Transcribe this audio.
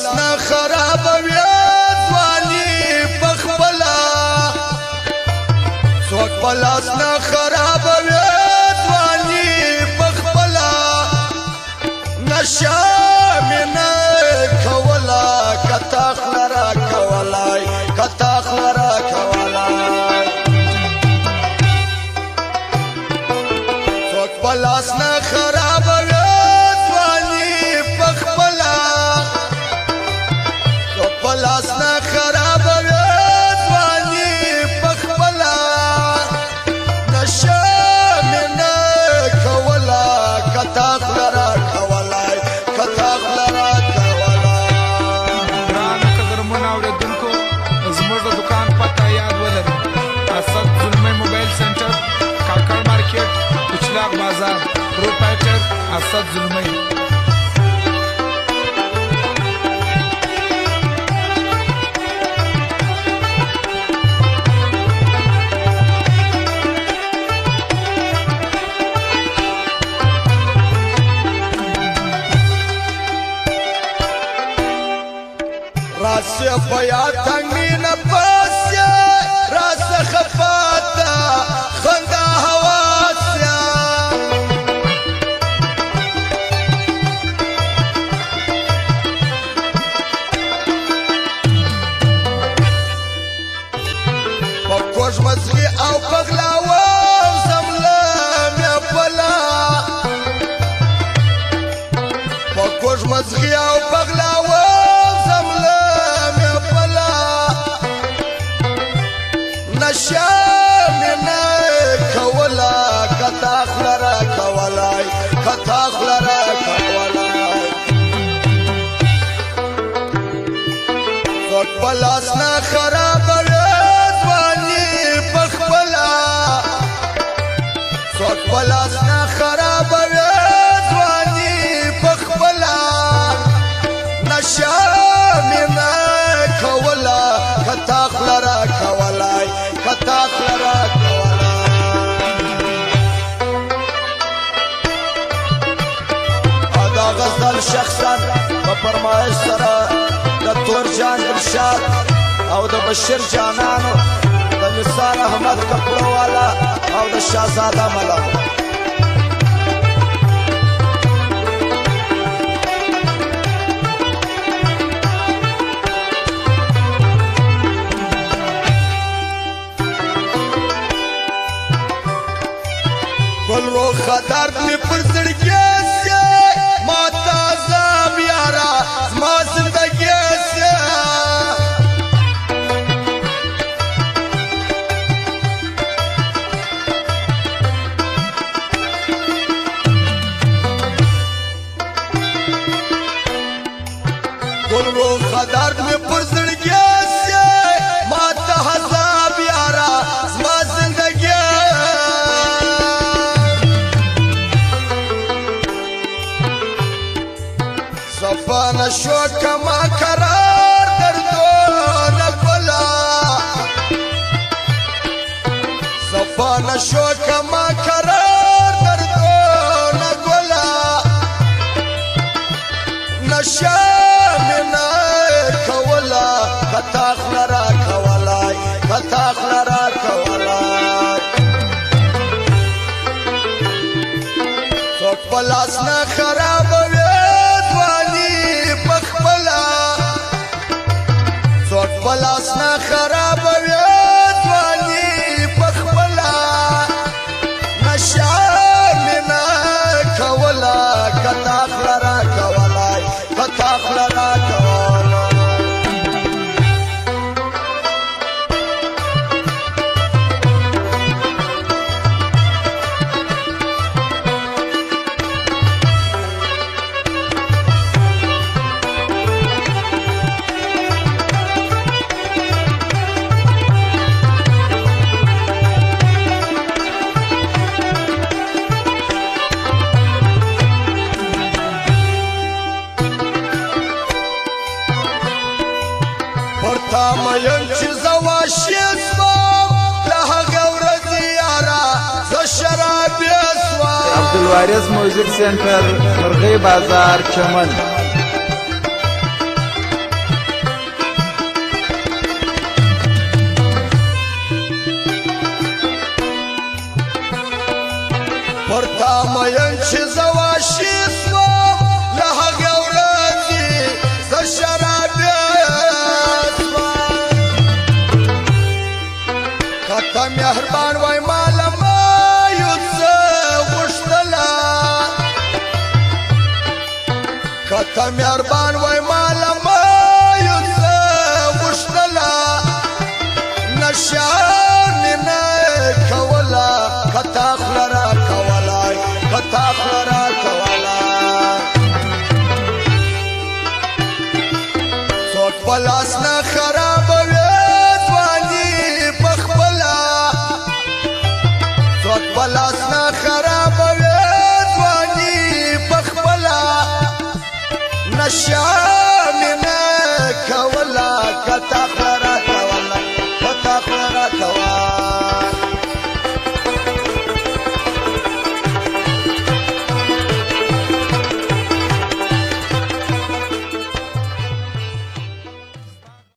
لاس نه خرابوي ځواني په خپله څوک په لاس نه خرابوي ځواني په خپله نشه مې نه کوله که تا خوله راکولای که تا خوله راکولای څوک په لاس نه خرابوي لاس نه خرابوي ځواني په خپله نشه مې نه کوله که تا خوله راکولای که تا خوله راکولای ګرانو قدرمنو اورېدونکو زموږ د دوکان پته یاد ولرئ اسد زلمی موبایل سنټر کاکړ مارکیټ اچلاق بازار پروپرایټر اسد زلمی راسه بیا تنگینا پاسه راسه خفاتا خندا حواسه پکوش مزغی او پغلاوه زملم یا پلا پکوش مزغی او پغلاوه نشه مې نه کوله که تا خوله راکولای که تا خوله راکولای څوک په لاس نه خرابوي ځواني په خپله څوک په لاس نه خرابوي ځواني په خپله نشه مې نه کوله که تا خوله راکولای کتا خلرا کولا ادا غزل شخصا په فرمایش سره د تور جان ارشاد او د بشیر جانانو د نثار احمد کپړو والا او د شاهزاده ملک گل رو خطر می پر زړګي سي ما تازه بیارا ما زندگی سي گل رو خطر می پر زړګي سي ما تازه بیارا ما زندگی صفا نشو کما قرار دردو نگولا صفا نشو کما قرار دردو نگولا نشه مې نه کوله که تا خوله راکولای که تا خوله راکولای څوک په لاس نه خرابوي څوک په لاس نه خرابوي ځواني په خپله نشه مې نه کوله که تا خوله راکولای که تا خوله راکولای مین چې زواشي سوم له هغه ورځې یاره زه شرابي سوم. عبدالوارث موزیک سنټر مرغۍ بازار چمن. کوه